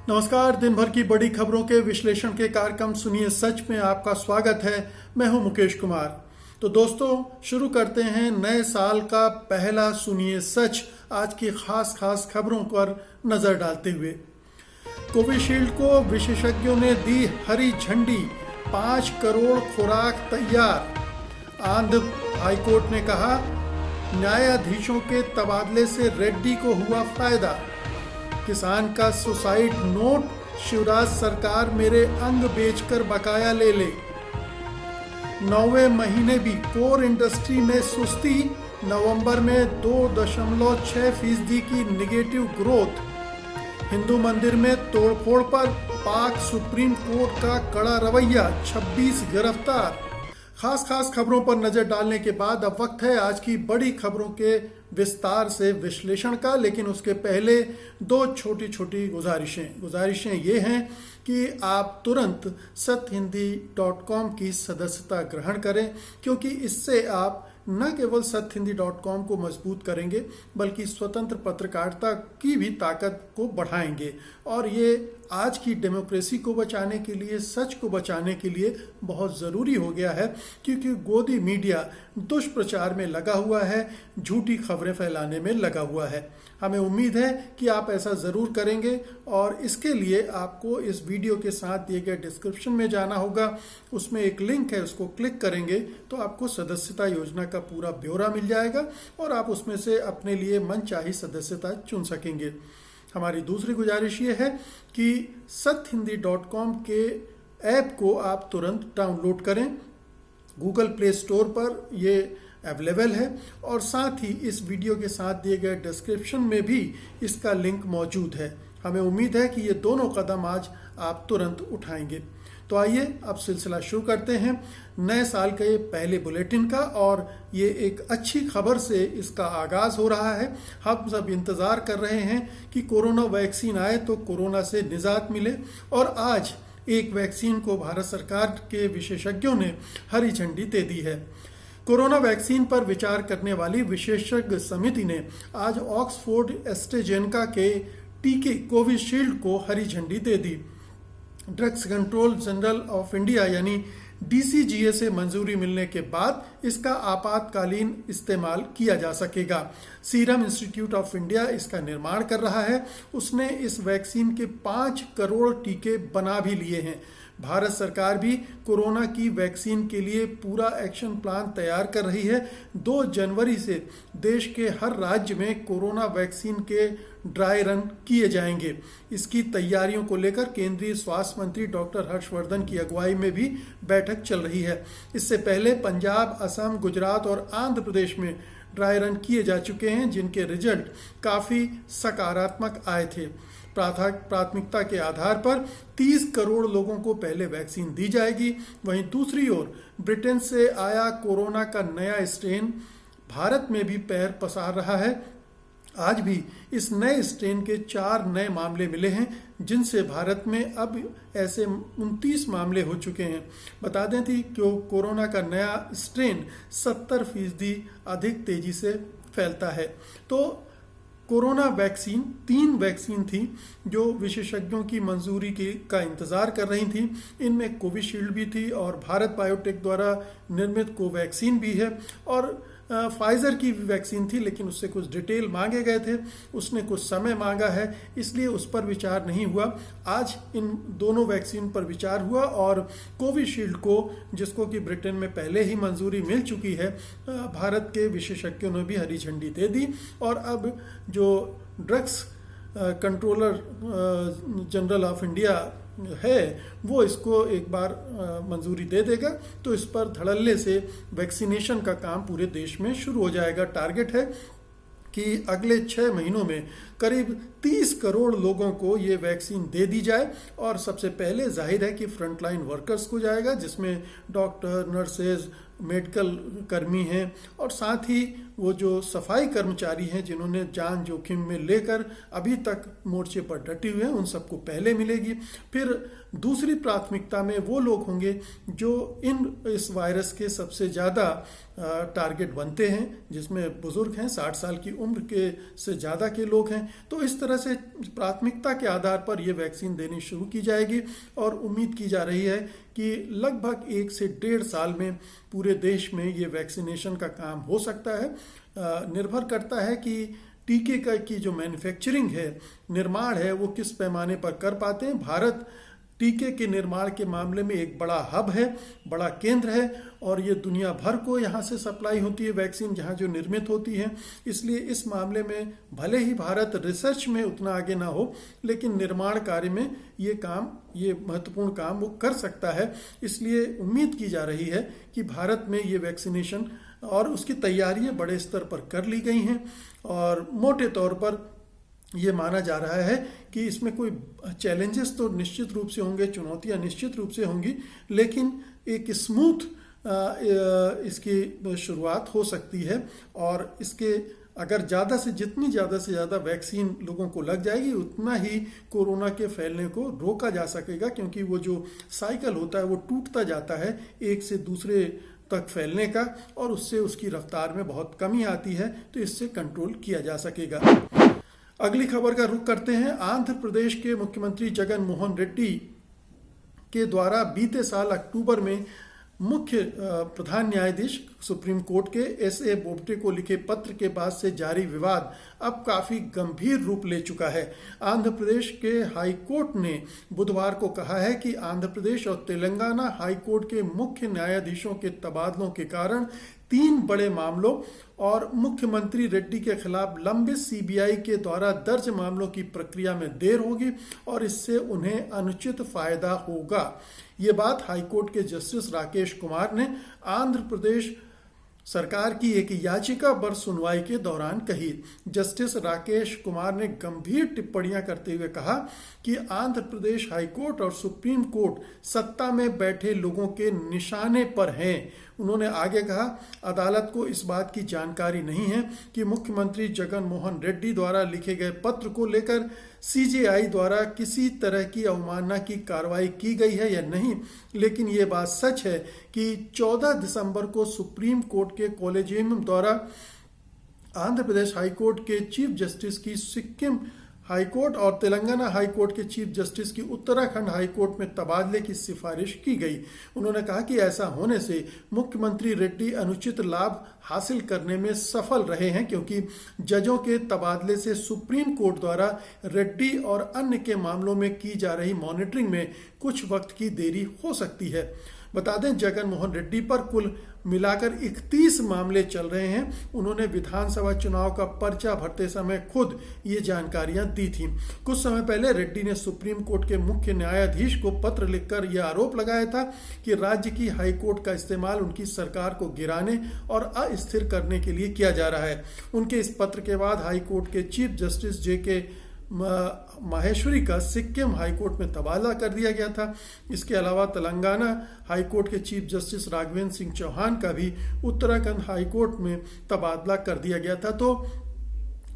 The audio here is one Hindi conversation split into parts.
नमस्कार। दिन भर की बड़ी खबरों के विश्लेषण के कार्यक्रम सुनिए सच में आपका स्वागत है। मैं हूं मुकेश कुमार। तो दोस्तों, शुरू करते हैं नए साल का पहला सुनिए सच आज की खास खबरों पर नजर डालते हुए। कोविशील्ड को विशेषज्ञों ने दी हरी झंडी, 5 करोड़ खुराक तैयार। आंध्र हाईकोर्ट ने कहा न्यायाधीशों के तबादले से रेड्डी को हुआ फायदा। किसान का सुसाइड नोट, शिवराज सरकार मेरे अंग बेचकर बकाया ले ले। 9वें महीने भी कोर इंडस्ट्री में सुस्ती, नवंबर में 2.6% की निगेटिव ग्रोथ। हिंदू मंदिर में तोड़फोड़ पर पाक सुप्रीम कोर्ट का कड़ा रवैया, 26 गिरफ्तार। खास खबरों पर नजर डालने के बाद अब वक्त है आज की बड़ी खबरों के विस्तार से विश्लेषण का। लेकिन उसके पहले दो छोटी गुजारिशें ये हैं कि आप तुरंत सत्यहिंदी.com की सदस्यता ग्रहण करें, क्योंकि इससे आप न केवल सत्यहिंदी.com को मजबूत करेंगे बल्कि स्वतंत्र पत्रकारिता की भी ताकत को बढ़ाएंगे। और ये आज की डेमोक्रेसी को बचाने के लिए, सच को बचाने के लिए बहुत ज़रूरी हो गया है, क्योंकि गोदी मीडिया दुष्प्रचार में लगा हुआ है, झूठी खबरें फैलाने में लगा हुआ है। हमें उम्मीद है कि आप ऐसा ज़रूर करेंगे और इसके लिए आपको इस वीडियो के साथ दिए गए डिस्क्रिप्शन में जाना होगा। उसमें एक लिंक है, उसको क्लिक करेंगे तो आपको सदस्यता योजना का पूरा ब्यौरा मिल जाएगा और आप उसमें से अपने लिए मनचाही सदस्यता चुन सकेंगे। हमारी दूसरी गुजारिश ये है कि सत्यहिंदी.com के ऐप को आप तुरंत डाउनलोड करें। गूगल प्ले स्टोर पर ये अवेलेबल है और साथ ही इस वीडियो के साथ दिए गए डिस्क्रिप्शन में भी इसका लिंक मौजूद है। हमें उम्मीद है कि ये दोनों कदम आज आप तुरंत उठाएंगे। तो आइए अब सिलसिला शुरू करते हैं नए साल के पहले बुलेटिन का, और ये एक अच्छी खबर से इसका आगाज हो रहा है। हम सब इंतजार कर रहे हैं कि कोरोना वैक्सीन आए तो कोरोना से निजात मिले, और आज एक वैक्सीन को भारत सरकार के विशेषज्ञों ने हरी झंडी दे दी है। कोरोना वैक्सीन पर विचार करने वाली विशेषज्ञ समिति ने आज ऑक्सफोर्ड एस्ट्राजेनेका के टीके कोविशील्ड को हरी झंडी दे दी। Drugs control general of India यानी DCGA से मंजूरी मिलने के बाद इसका आपातकालीन इस्तेमाल किया जा सकेगा। सीरम इंस्टीट्यूट ऑफ इंडिया इसका निर्माण कर रहा है। उसने इस वैक्सीन के 5 करोड़ टीके बना भी लिए हैं। भारत सरकार भी कोरोना की वैक्सीन के लिए पूरा एक्शन प्लान तैयार कर रही है। 2 जनवरी से देश के हर राज्य में कोरोना वैक्सीन के ड्राई रन किए जाएंगे। इसकी तैयारियों को लेकर केंद्रीय स्वास्थ्य मंत्री डॉक्टर हर्षवर्धन की अगुवाई में भी बैठक चल रही है। इससे पहले पंजाब, असम, गुजरात और आंध्र प्रदेश में ड्राई रन किए जा चुके हैं, जिनके रिजल्ट काफ़ी सकारात्मक आए थे। प्राथमिकता के आधार पर 30 करोड़ लोगों को पहले वैक्सीन दी जाएगी। वहीं दूसरी ओर ब्रिटेन से आया कोरोना का नया स्ट्रेन भारत में भी पैर पसार रहा है। आज भी इस नए स्ट्रेन के 4 नए मामले मिले हैं, जिनसे भारत में अब ऐसे 29 मामले हो चुके हैं। बता दें कि कोरोना का नया स्ट्रेन 70% अधिक तेजी से फैलता है। तो कोरोना वैक्सीन 3 वैक्सीन थी जो विशेषज्ञों की मंजूरी का इंतजार कर रही थी। इनमें कोविशील्ड भी थी और भारत बायोटेक द्वारा निर्मित कोवैक्सीन भी है, और फाइजर की वैक्सीन थी, लेकिन उससे कुछ डिटेल मांगे गए थे, उसने कुछ समय मांगा है, इसलिए उस पर विचार नहीं हुआ। आज इन दोनों वैक्सीन पर विचार हुआ और कोविशील्ड को, जिसको कि ब्रिटेन में पहले ही मंजूरी मिल चुकी है, भारत के विशेषज्ञों ने भी हरी झंडी दे दी। और अब जो drugs controller general of India है वो इसको एक बार मंजूरी दे देगा, तो इस पर धड़ल्ले से वैक्सीनेशन का काम पूरे देश में शुरू हो जाएगा। टारगेट है कि अगले 6 महीनों में करीब 30 करोड़ लोगों को ये वैक्सीन दे दी जाए। और सबसे पहले जाहिर है कि फ्रंटलाइन वर्कर्स को जाएगा, जिसमें डॉक्टर, नर्सेज, मेडिकल कर्मी हैं और साथ ही वो जो सफाई कर्मचारी हैं जिन्होंने जान जोखिम में लेकर अभी तक मोर्चे पर डटे हुए हैं, उन सबको पहले मिलेगी। फिर दूसरी प्राथमिकता में वो लोग होंगे जो इस वायरस के सबसे ज़्यादा टारगेट बनते हैं, जिसमें बुजुर्ग हैं, 60 साल की उम्र के से ज़्यादा के लोग हैं, हैं। तो इस तरह से प्राथमिकता के आधार पर यह वैक्सीन देनी शुरू की जाएगी और उम्मीद की जा रही है कि लगभग 1 से 1.5 साल में पूरे देश में ये वैक्सीनेशन का काम हो सकता है। निर्भर करता है कि टीके की जो मैन्युफैक्चरिंग है, निर्माण है, वो किस पैमाने पर कर पाते हैं। भारत टीके के निर्माण के मामले में एक बड़ा हब है, बड़ा केंद्र है और ये दुनिया भर को यहाँ से सप्लाई होती है वैक्सीन, जहाँ जो निर्मित होती है। इसलिए इस मामले में भले ही भारत रिसर्च में उतना आगे ना हो, लेकिन निर्माण कार्य में ये महत्वपूर्ण काम वो कर सकता है। इसलिए उम्मीद की जा रही है कि भारत में ये वैक्सीनेशन और उसकी तैयारियां बड़े स्तर पर कर ली गई हैं और मोटे तौर पर ये माना जा रहा है कि इसमें कोई चैलेंजेस तो निश्चित रूप से होंगे, चुनौतियां निश्चित रूप से होंगी, लेकिन एक स्मूथ इसकी शुरुआत हो सकती है। और इसके अगर जितनी ज़्यादा से ज़्यादा वैक्सीन लोगों को लग जाएगी, उतना ही कोरोना के फैलने को रोका जा सकेगा, क्योंकि वो जो साइकिल होता है वो टूटता जाता है एक से दूसरे तक फैलने का, और उससे उसकी रफ्तार में बहुत कमी आती है। तो इससे कंट्रोल किया जा सकेगा। अगली खबर का रुख करते हैं। आंध्र प्रदेश के मुख्यमंत्री जगन मोहन रेड्डी के द्वारा बीते साल अक्टूबर में मुख्य प्रधान न्यायाधीश सुप्रीम कोर्ट के एस.ए. बोबडे को लिखे पत्र के बाद से जारी विवाद अब काफी गंभीर रूप ले चुका है। आंध्र प्रदेश के हाई कोर्ट ने बुधवार को कहा है कि आंध्र प्रदेश और तेलंगाना हाई कोर्ट के मुख्य न्यायाधीशों के तबादलों के कारण 3 बड़े मामलों और मुख्यमंत्री रेड्डी के खिलाफ लंबित सीबीआई के द्वारा दर्ज मामलों की प्रक्रिया में देर होगी और इससे उन्हें अनुचित फायदा होगा। ये बात हाईकोर्ट के जस्टिस राकेश कुमार ने आंध्र प्रदेश सरकार की एक याचिका पर सुनवाई के दौरान कही। जस्टिस राकेश कुमार ने गंभीर टिप्पणियां करते हुए कहा कि आंध्र प्रदेश हाईकोर्ट और सुप्रीम कोर्ट सत्ता में बैठे लोगों के निशाने पर हैं। उन्होंने आगे कहा, अदालत को इस बात की जानकारी नहीं है कि मुख्यमंत्री जगन मोहन रेड्डी द्वारा लिखे गए पत्र को लेकर सीजेआई द्वारा किसी तरह की अवमानना की कार्रवाई की गई है या नहीं, लेकिन ये बात सच है कि 14 दिसंबर को सुप्रीम कोर्ट के कॉलेजियम द्वारा आंध्र प्रदेश हाईकोर्ट के चीफ जस्टिस की सिक्किम हाईकोर्ट और तेलंगाना हाईकोर्ट के चीफ जस्टिस की उत्तराखंड हाईकोर्ट में तबादले की सिफारिश की गई। उन्होंने कहा कि ऐसा होने से मुख्यमंत्री रेड्डी अनुचित लाभ हासिल करने में सफल रहे हैं, क्योंकि जजों के तबादले से सुप्रीम कोर्ट द्वारा रेड्डी और अन्य के मामलों में की जा रही मॉनिटरिंग में कुछ वक्त की देरी हो सकती है। बता दें, जगन मोहन रेड्डी पर कुल मिलाकर 31 मामले चल रहे हैं। उन्होंने विधानसभा चुनाव का पर्चा भरते समय खुद ये जानकारियां दी थी। कुछ समय पहले रेड्डी ने सुप्रीम कोर्ट के मुख्य न्यायाधीश को पत्र लिखकर यह आरोप लगाया था कि राज्य की हाई कोर्ट का इस्तेमाल उनकी सरकार को गिराने और अस्थिर करने के लिए किया जा रहा है। उनके इस पत्र के बाद हाई कोर्ट के चीफ जस्टिस जे.के. माहेश्वरी का सिक्किम हाईकोर्ट में तबादला कर दिया गया था। इसके अलावा तेलंगाना हाईकोर्ट के चीफ जस्टिस राघवेंद्र सिंह चौहान का भी उत्तराखंड हाईकोर्ट में तबादला कर दिया गया था। तो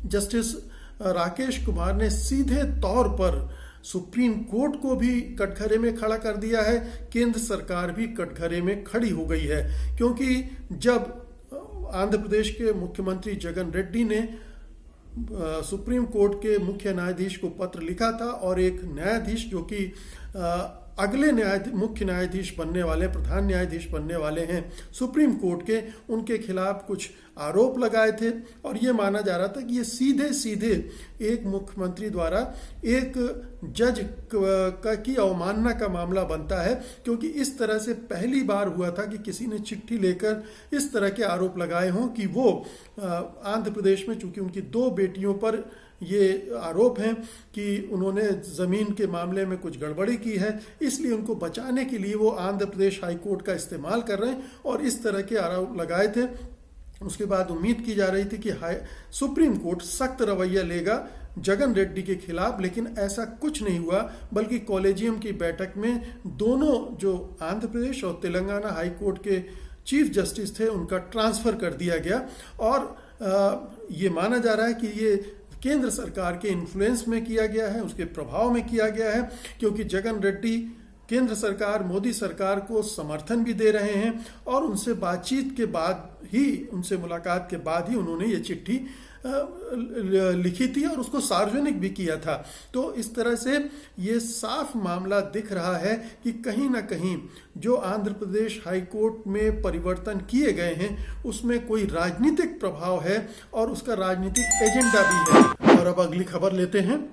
जस्टिस राकेश कुमार ने सीधे तौर पर सुप्रीम कोर्ट को भी कटघरे में खड़ा कर दिया है। केंद्र सरकार भी कटघरे में खड़ी हो गई है, क्योंकि जब आंध्र प्रदेश के मुख्यमंत्री जगन रेड्डी ने सुप्रीम कोर्ट के मुख्य न्यायाधीश को पत्र लिखा था और एक न्यायाधीश जो कि अगले मुख्य न्यायाधीश बनने वाले, प्रधान न्यायाधीश बनने वाले हैं सुप्रीम कोर्ट के, उनके खिलाफ कुछ आरोप लगाए थे और ये माना जा रहा था कि ये सीधे सीधे एक मुख्यमंत्री द्वारा एक जज की अवमानना का मामला बनता है, क्योंकि इस तरह से पहली बार हुआ था कि किसी ने चिट्ठी लेकर इस तरह के आरोप लगाए हों कि वो आंध्र प्रदेश में, चूंकि उनकी 2 बेटियों पर ये आरोप हैं कि उन्होंने ज़मीन के मामले में कुछ गड़बड़ी की है, इसलिए उनको बचाने के लिए वो आंध्र प्रदेश हाई कोर्ट का इस्तेमाल कर रहे हैं और इस तरह के आरोप लगाए थे। उसके बाद उम्मीद की जा रही थी कि सुप्रीम कोर्ट सख्त रवैया लेगा जगन रेड्डी के खिलाफ, लेकिन ऐसा कुछ नहीं हुआ, बल्कि कॉलेजियम की बैठक में दोनों जो आंध्र प्रदेश और तेलंगाना हाई कोर्ट के चीफ जस्टिस थे उनका ट्रांसफर कर दिया गया। और ये माना जा रहा है कि ये केंद्र सरकार के इन्फ्लुएंस में किया गया है, उसके प्रभाव में किया गया है, क्योंकि जगन रेड्डी केंद्र सरकार, मोदी सरकार को समर्थन भी दे रहे हैं और उनसे बातचीत के बाद ही, उनसे मुलाकात के बाद ही उन्होंने ये चिट्ठी लिखी थी और उसको सार्वजनिक भी किया था। तो इस तरह से ये साफ मामला दिख रहा है कि कहीं ना कहीं जो आंध्र प्रदेश हाई कोर्ट में परिवर्तन किए गए हैं उसमें कोई राजनीतिक प्रभाव है और उसका राजनीतिक एजेंडा भी है। और अब अगली खबर लेते हैं।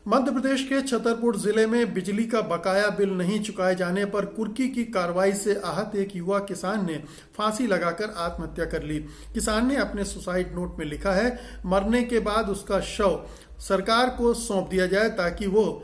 मध्य प्रदेश के छतरपुर जिले में बिजली का बकाया बिल नहीं चुकाए जाने पर कुर्की की कार्रवाई से आहत एक युवा किसान ने फांसी लगाकर आत्महत्या कर ली। किसान ने अपने सुसाइड नोट में लिखा है, मरने के बाद उसका शव सरकार को सौंप दिया जाए ताकि वो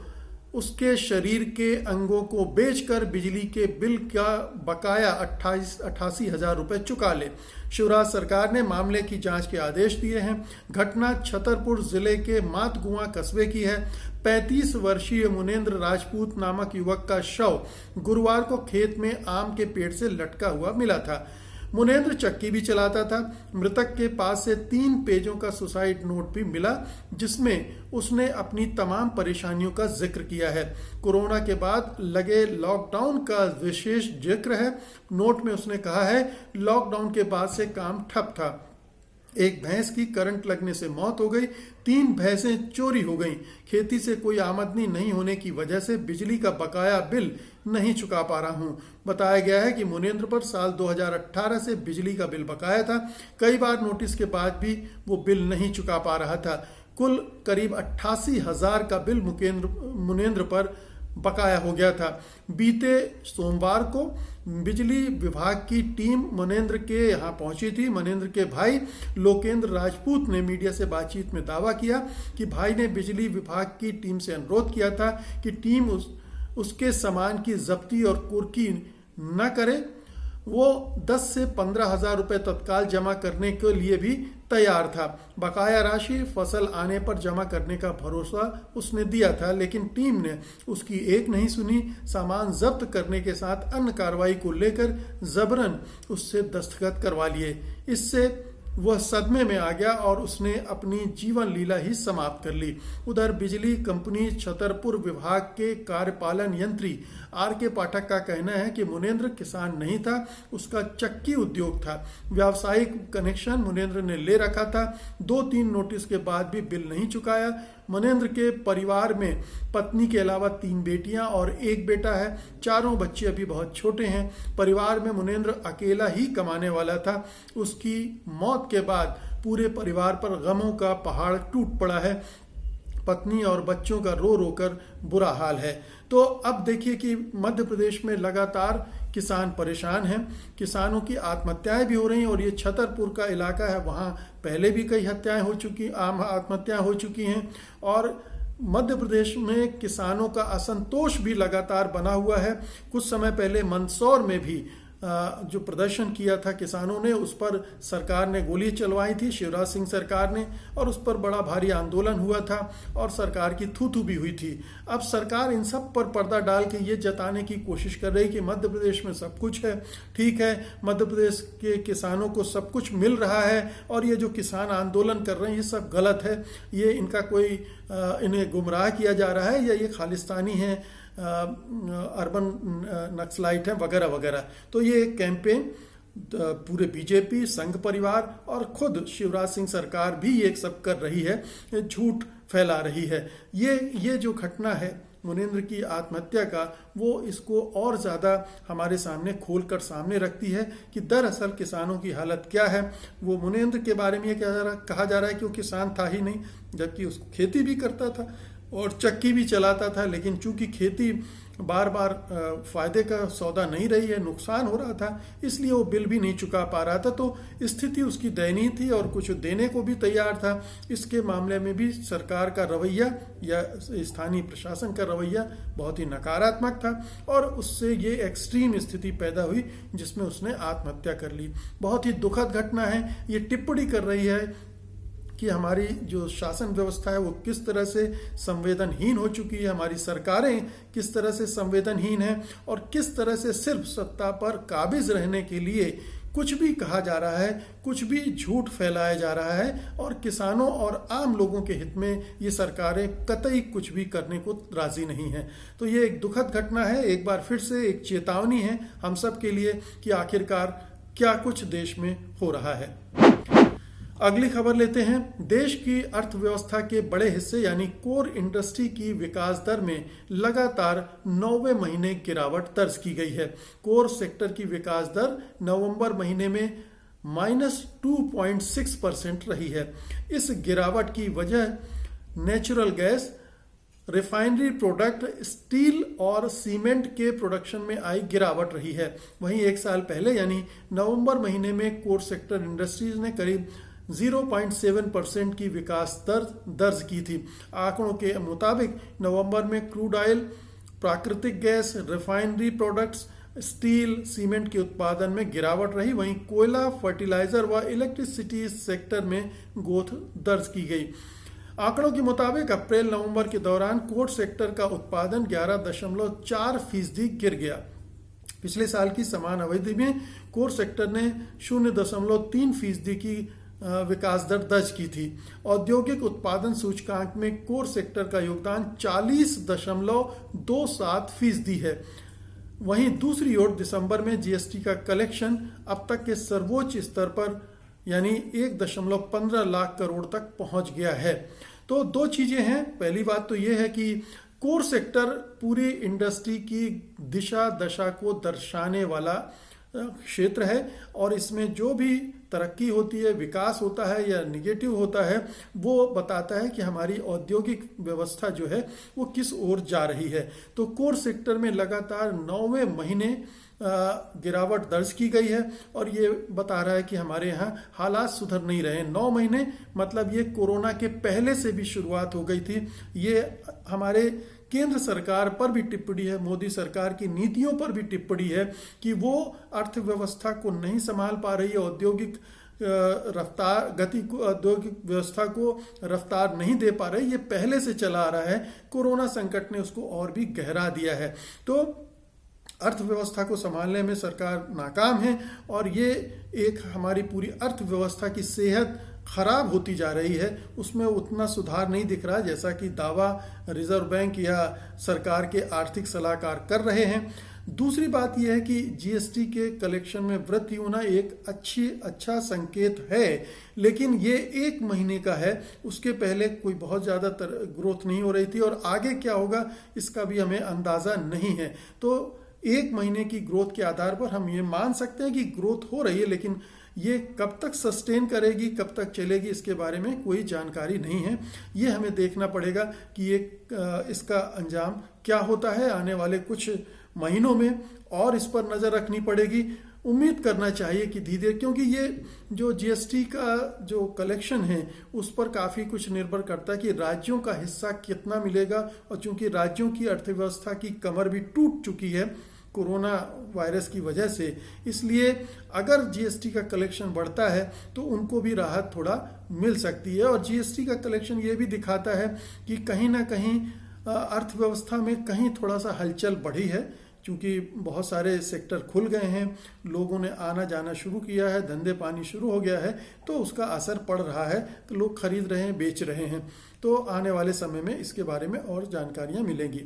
उसके शरीर के अंगों को बेचकर बिजली के बिल का बकाया 88,000 रुपए चुका ले। शिवराज सरकार ने मामले की जांच के आदेश दिए हैं। घटना छतरपुर जिले के मातगुआ कस्बे की है। 35 वर्षीय मुनेंद्र राजपूत नामक युवक का शव गुरुवार को खेत में आम के पेड़ से लटका हुआ मिला था। मुनेंद्र चक्की भी चलाता था। मृतक के पास से 3 पेजों का सुसाइड नोट भी मिला जिसमें उसने अपनी तमाम परेशानियों का जिक्र किया है। कोरोना के बाद लगे लॉकडाउन का विशेष जिक्र है। नोट में उसने कहा है, लॉकडाउन के बाद से काम ठप था। एक भैंस की करंट लगने से मौत हो गई, 3 भैंसें चोरी हो गईं। खेती से कोई आमदनी नहीं होने की वजह से बिजली का बकाया बिल नहीं चुका पा रहा हूं। बताया गया है कि मुनेंद्र पर साल 2018 से बिजली का बिल बकाया था। कई बार नोटिस के बाद भी वो बिल नहीं चुका पा रहा था। कुल करीब 88,000 का बिल मुनेंद्र पर बकाया हो गया था। बीते सोमवार को बिजली विभाग की टीम मुनेंद्र के यहाँ पहुंची थी। मुनेंद्र के भाई लोकेंद्र राजपूत ने मीडिया से बातचीत में दावा किया कि भाई ने बिजली विभाग की टीम से अनुरोध किया था कि टीम उसके सामान की जब्ती और कुर्की न करे। वो 10 से 15,000 रुपए तत्काल जमा करने के लिए भी तैयार था। बकाया राशि फसल आने पर जमा करने का भरोसा उसने दिया था, लेकिन टीम ने उसकी एक नहीं सुनी। सामान जब्त करने के साथ अन्य कार्रवाई को लेकर जबरन उससे दस्तखत करवा लिए। इससे वह सदमे में आ गया और उसने अपनी जीवन लीला ही समाप्त कर ली। उधर बिजली कंपनी छतरपुर विभाग के कार्यपालन यंत्री R.K. पाठक का कहना है कि मुनेंद्र किसान नहीं था, उसका चक्की उद्योग था। व्यावसायिक कनेक्शन मुनेंद्र ने ले रखा था। 2-3 नोटिस के बाद भी बिल नहीं चुकाया। मुनेंद्र के परिवार में पत्नी के अलावा 3 बेटियां और 1 बेटा है। 4 बच्चे अभी बहुत छोटे हैं। परिवार में मुनेंद्र अकेला ही कमाने वाला था। उसकी मौत के बाद पूरे परिवार पर गमों का पहाड़ टूट पड़ा है। पत्नी और बच्चों का रो रो कर बुरा हाल है। तो अब देखिए कि मध्य प्रदेश में लगातार किसान परेशान हैं। किसानों की आत्महत्याएं भी हो रही हैं और ये छतरपुर का इलाका है, वहाँ पहले भी कई आत्महत्याएं हो चुकी हैं। और मध्य प्रदेश में किसानों का असंतोष भी लगातार बना हुआ है। कुछ समय पहले मंदसौर में भी जो प्रदर्शन किया था किसानों ने, उस पर सरकार ने गोली चलवाई थी, शिवराज सिंह सरकार ने, और उस पर बड़ा भारी आंदोलन हुआ था और सरकार की थू-थू भी हुई थी। अब सरकार इन सब पर पर्दा डाल के ये जताने की कोशिश कर रही कि मध्य प्रदेश में सब कुछ है, ठीक है, मध्य प्रदेश के किसानों को सब कुछ मिल रहा है और ये जो किसान आंदोलन कर रहे हैं ये सब गलत है, ये इनका कोई इन्हें गुमराह किया जा रहा है या ये खालिस्तानी है, अर्बन नक्सलाइट है वगैरह वगैरह। तो ये कैंपेन पूरे बीजेपी, संघ परिवार और खुद शिवराज सिंह सरकार भी ये सब कर रही है, झूठ फैला रही है। ये जो घटना है मुनेंद्र की आत्महत्या का, वो इसको और ज़्यादा हमारे सामने खोलकर सामने रखती है कि दरअसल किसानों की हालत क्या है। वो मुनेंद्र के बारे में ये कहा जा रहा है कि वो किसान था ही नहीं, जबकि उसको खेती भी करता था और चक्की भी चलाता था, लेकिन चूंकि खेती बार बार फायदे का सौदा नहीं रही है, नुकसान हो रहा था, इसलिए वो बिल भी नहीं चुका पा रहा था। तो स्थिति उसकी दयनीय थी और कुछ देने को भी तैयार था। इसके मामले में भी सरकार का रवैया या स्थानीय प्रशासन का रवैया बहुत ही नकारात्मक था और उससे ये एक्सट्रीम स्थिति पैदा हुई जिसमें उसने आत्महत्या कर ली। बहुत ही दुखद घटना है। ये टिप्पणी कर रही है कि हमारी जो शासन व्यवस्था है वो किस तरह से संवेदनहीन हो चुकी है, हमारी सरकारें किस तरह से संवेदनहीन हैं और किस तरह से सिर्फ सत्ता पर काबिज रहने के लिए कुछ भी कहा जा रहा है, कुछ भी झूठ फैलाया जा रहा है और किसानों और आम लोगों के हित में ये सरकारें कतई कुछ भी करने को राजी नहीं है। तो ये एक दुखद घटना है, एक बार फिर से एक चेतावनी है हम सब के लिए कि आखिरकार क्या कुछ देश में हो रहा है। अगली खबर लेते हैं। देश की अर्थव्यवस्था के बड़े हिस्से यानी कोर इंडस्ट्री की विकास दर में लगातार 9वें महीने गिरावट दर्ज की गई है। कोर सेक्टर की विकास दर नवंबर महीने में -2.6% रही है। इस गिरावट की वजह natural gas, refinery product, steel और सीमेंट के प्रोडक्शन में आई गिरावट रही है। वहीं एक साल पहले यानी नवंबर महीने में कोर सेक्टर इंडस्ट्रीज ने करीब 0.7% की विकास दर दर्ज की थी। आंकड़ों के मुताबिक नवंबर में क्रूड ऑयल, प्राकृतिक gas, refinery products, steel, cement के उत्पादन में गिरावट रही। वहीं कोयला, फर्टिलाइजर व इलेक्ट्रिसिटी सेक्टर में ग्रोथ दर्ज की गई। आंकड़ों के मुताबिक अप्रैल-नवंबर के दौरान कोर सेक्टर का उत्पादन 11.4% गिर गया। पिछले साल की समान अवधि में कोर सेक्टर ने 0.3% की विकास दर दर्ज की थी। औद्योगिक उत्पादन सूचकांक में कोर सेक्टर का योगदान 40.27% है। वहीं दूसरी ओर दिसंबर में जीएसटी का कलेक्शन अब तक के सर्वोच्च स्तर पर यानी 1.15 लाख करोड़ तक पहुंच गया है। तो दो चीजें हैं। पहली बात तो यह है कि कोर सेक्टर पूरी इंडस्ट्री की दिशा दशा को दर्शाने वाला क्षेत्र है और इसमें जो भी तरक्की होती है, विकास होता है या निगेटिव होता है, वो बताता है कि हमारी औद्योगिक व्यवस्था जो है वो किस ओर जा रही है। तो कोर सेक्टर में लगातार 9वें महीने गिरावट दर्ज की गई है और ये बता रहा है कि हमारे यहाँ हालात सुधर नहीं रहे। 9 महीने मतलब ये कोरोना के पहले से भी शुरुआत हो गई थी। ये हमारे केंद्र सरकार पर भी टिप्पणी है, मोदी सरकार की नीतियों पर भी टिप्पणी है कि वो अर्थव्यवस्था को नहीं संभाल पा रही है, औद्योगिक रफ्तार गति को, औद्योगिक व्यवस्था को रफ्तार नहीं दे पा रही। ये पहले से चला आ रहा है, कोरोना संकट ने उसको और भी गहरा दिया है। तो अर्थव्यवस्था को संभालने में सरकार नाकाम है और ये एक हमारी पूरी अर्थव्यवस्था की सेहत खराब होती जा रही है, उसमें उतना सुधार नहीं दिख रहा जैसा कि दावा रिजर्व बैंक या सरकार के आर्थिक सलाहकार कर रहे हैं। दूसरी बात यह है कि जीएसटी के कलेक्शन में वृद्धि होना एक अच्छा संकेत है, लेकिन ये 1 महीने का है। उसके पहले कोई बहुत ज़्यादा ग्रोथ नहीं हो रही थी और आगे क्या होगा इसका भी हमें अंदाज़ा नहीं है। तो 1 महीने की ग्रोथ के आधार पर हम ये मान सकते हैं कि ग्रोथ हो रही है, लेकिन ये कब तक सस्टेन करेगी, कब तक चलेगी, इसके बारे में कोई जानकारी नहीं है। ये हमें देखना पड़ेगा कि ये इसका अंजाम क्या होता है आने वाले कुछ महीनों में, और इस पर नज़र रखनी पड़ेगी। उम्मीद करना चाहिए कि धीरे, क्योंकि ये जो जीएसटी का जो कलेक्शन है उस पर काफ़ी कुछ निर्भर करता है कि राज्यों का हिस्सा कितना मिलेगा। और चूंकि राज्यों की अर्थव्यवस्था की कमर भी टूट चुकी है कोरोना वायरस की वजह से, इसलिए अगर जीएसटी का कलेक्शन बढ़ता है तो उनको भी राहत थोड़ा मिल सकती है। और जीएसटी का कलेक्शन ये भी दिखाता है कि कहीं ना कहीं अर्थव्यवस्था में कहीं थोड़ा सा हलचल बढ़ी है, क्योंकि बहुत सारे सेक्टर खुल गए हैं, लोगों ने आना जाना शुरू किया है, धंधे पानी शुरू हो गया है, तो उसका असर पड़ रहा है। तो लोग खरीद रहे हैं, बेच रहे हैं। तो आने वाले समय में इसके बारे में और जानकारियां मिलेंगी।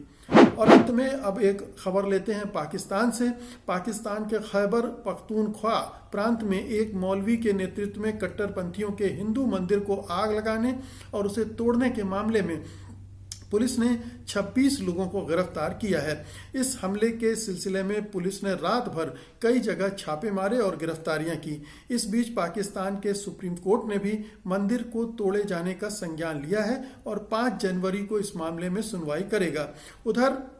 और अंत में अब एक खबर लेते हैं पाकिस्तान से। पाकिस्तान के खैबर पख्तूनख्वा प्रांत में एक मौलवी के नेतृत्व में कट्टरपंथियों के हिंदू मंदिर को आग लगाने और उसे तोड़ने के मामले में पुलिस ने 26 लोगों को गिरफ्तार किया है। इस हमले के सिलसिले में पुलिस ने रात भर कई जगह छापे मारे और गिरफ्तारियां की। इस बीच पाकिस्तान के सुप्रीम कोर्ट ने भी मंदिर को तोड़े जाने का संज्ञान लिया है और 5 जनवरी को इस मामले में सुनवाई करेगा। उधर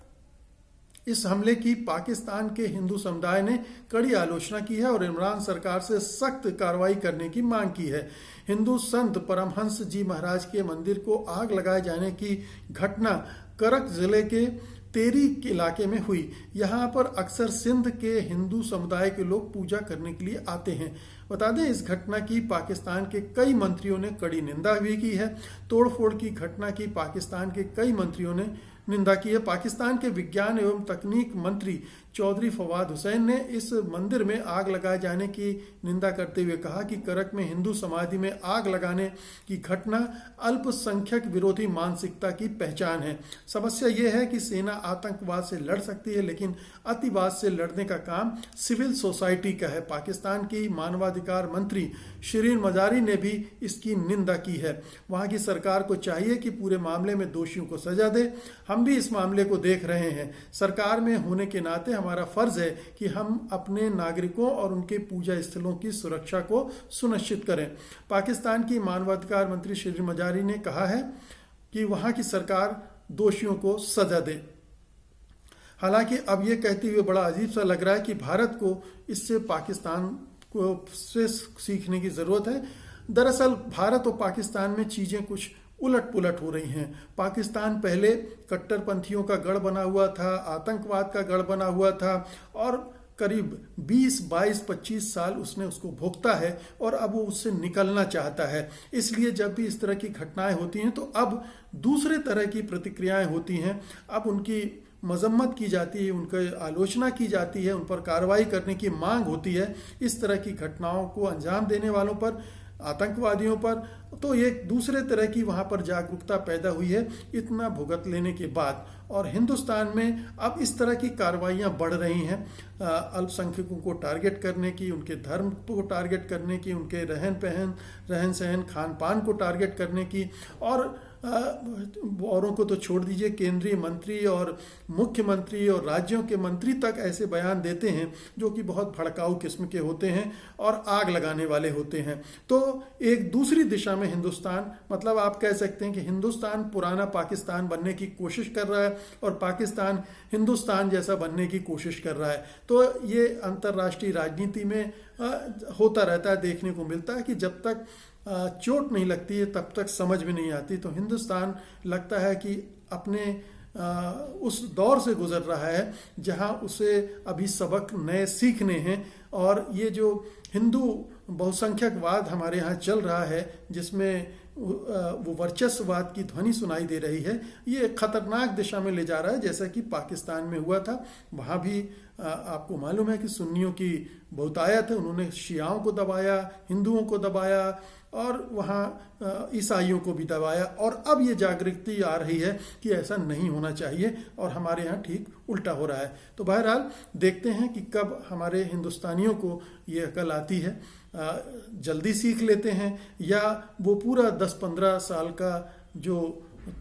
इस हमले की पाकिस्तान के हिंदू समुदाय ने कड़ी आलोचना की है और इमरान सरकार से सख्त कार्रवाई करने की मांग की है। हिंदू संत परमहंस जी महाराज के मंदिर को आग लगाए जाने की घटना करक जिले के तेरी इलाके में हुई। यहाँ पर अक्सर सिंध के हिंदू समुदाय के लोग पूजा करने के लिए आते हैं। बता दें, इस घटना की पाकिस्तान के कई मंत्रियों ने कड़ी निंदा भी की है। तोड़फोड़ की घटना की पाकिस्तान के कई मंत्रियों ने निंदा की है। पाकिस्तान के विज्ञान एवं तकनीक मंत्री चौधरी फवाद हुसैन ने इस मंदिर में आग लगाए जाने की निंदा करते हुए कहा कि करक में हिंदू समाधि में आग लगाने की घटना अल्पसंख्यक विरोधी मानसिकता की पहचान है। समस्या यह है कि सेना आतंकवाद से लड़ सकती है, लेकिन अतिवाद से लड़ने का काम सिविल सोसाइटी का है। पाकिस्तान की मानवाधिकार मंत्री शिरीन मजारी ने भी इसकी निंदा की है। वहां की सरकार को चाहिए कि पूरे मामले में दोषियों को सजा दे। हम भी इस मामले को देख रहे हैं। सरकार में होने के नाते हमारा फर्ज है कि हम अपने नागरिकों और उनके पूजा स्थलों की सुरक्षा को सुनिश्चित करें। पाकिस्तान की मानवाधिकार मंत्री शिरीन मजारी ने कहा है कि वहां की सरकार दोषियों को सजा दे। हालांकि अब यह कहते हुए बड़ा अजीब सा लग रहा है कि भारत को इससे पाकिस्तान को से सीखने की जरूरत है। दरअसल भारत और पाकिस्तान में चीजें कुछ उलट पुलट हो रही हैं। पाकिस्तान पहले कट्टरपंथियों का गढ़ बना हुआ था, आतंकवाद का गढ़ बना हुआ था और करीब 20, 22, 25 साल उसने उसको भोगता है और अब वो उससे निकलना चाहता है। इसलिए जब भी इस तरह की घटनाएं होती हैं तो अब दूसरे तरह की प्रतिक्रियाएं होती हैं। अब उनकी मजम्मत की जाती है, उनकी आलोचना की जाती है, उन पर कार्रवाई करने की मांग होती है। इस तरह की घटनाओं को अंजाम देने वालों पर, आतंकवादियों पर, तो एक दूसरे तरह की वहां पर जागरूकता पैदा हुई है इतना भुगत लेने के बाद। और हिंदुस्तान में अब इस तरह की कार्रवाइयां बढ़ रही हैं, अल्पसंख्यकों को टारगेट करने की, उनके धर्म को टारगेट करने की, उनके रहन सहन खान पान को टारगेट करने की। और औरों को तो छोड़ दीजिए, केंद्रीय मंत्री और मुख्यमंत्री और राज्यों के मंत्री तक ऐसे बयान देते हैं जो कि बहुत भड़काऊ किस्म के होते हैं और आग लगाने वाले होते हैं। तो एक दूसरी दिशा में हिंदुस्तान, मतलब आप कह सकते हैं कि हिंदुस्तान पुराना पाकिस्तान बनने की कोशिश कर रहा है और पाकिस्तान हिंदुस्तान जैसा बनने की कोशिश कर रहा है। तो ये अंतर्राष्ट्रीय राजनीति में होता रहता है, देखने को मिलता है कि जब तक चोट नहीं लगती है तब तक समझ में नहीं आती। तो हिंदुस्तान लगता है कि अपने उस दौर से गुजर रहा है जहां उसे अभी सबक नए सीखने हैं। और ये जो हिंदू बहुसंख्यकवाद हमारे यहाँ चल रहा है, जिसमें वो वर्चस्ववाद की ध्वनि सुनाई दे रही है, ये खतरनाक दिशा में ले जा रहा है। जैसा कि पाकिस्तान में हुआ था, वहाँ भी आपको मालूम है कि सुन्नियों की बहुतायत है, उन्होंने शियाओं को दबाया, हिंदुओं को दबाया और वहाँ ईसाइयों को भी दबाया। और अब ये जागृति आ रही है कि ऐसा नहीं होना चाहिए और हमारे यहाँ ठीक उल्टा हो रहा है। तो बहरहाल देखते हैं कि कब हमारे हिंदुस्तानियों को ये अकल आती है, जल्दी सीख लेते हैं, या वो पूरा 10-15 साल का जो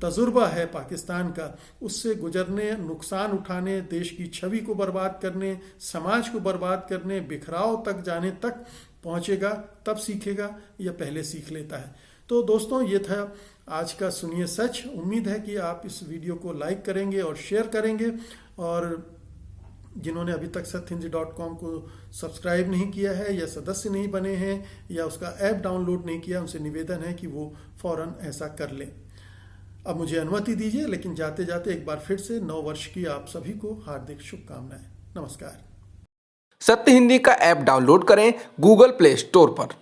तजुर्बा है पाकिस्तान का, उससे गुजरने, नुकसान उठाने, देश की छवि को बर्बाद करने, समाज को बर्बाद करने, बिखराव तक जाने तक पहुंचेगा, तब सीखेगा या पहले सीख लेता है। तो दोस्तों, ये था आज का सुनिए सच। उम्मीद है कि आप इस वीडियो को लाइक करेंगे और शेयर करेंगे। और जिन्होंने अभी तक सत्यहिंदी.com को सब्सक्राइब नहीं किया है या सदस्य नहीं बने हैं या उसका ऐप डाउनलोड नहीं किया, उनसे निवेदन है कि वो फौरन ऐसा कर लें। अब मुझे अनुमति दीजिए, लेकिन जाते जाते एक बार फिर से नव वर्ष की आप सभी को हार्दिक शुभकामनाएं। नमस्कार। सत्य हिंदी का ऐप डाउनलोड करें गूगल प्ले स्टोर पर।